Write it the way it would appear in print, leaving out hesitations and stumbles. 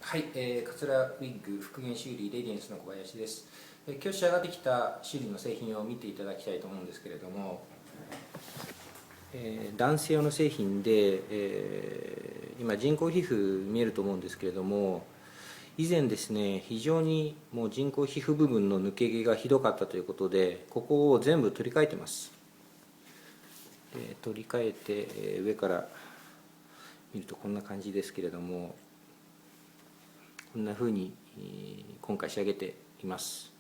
はい、桂ウィッグ復元修理レディエンスの小林です。今日仕上がってきた修理の製品を見ていただきたいと思うんですけれども、男性用の製品で、今人工皮膚見えると思うんですけれども、以前ですね、非常にもう人工皮膚部分の抜け毛がひどかったということで、ここを全部取り替えてます。取り替えて、上から見るとこんな感じですけれども、こんな風に今回仕上げています。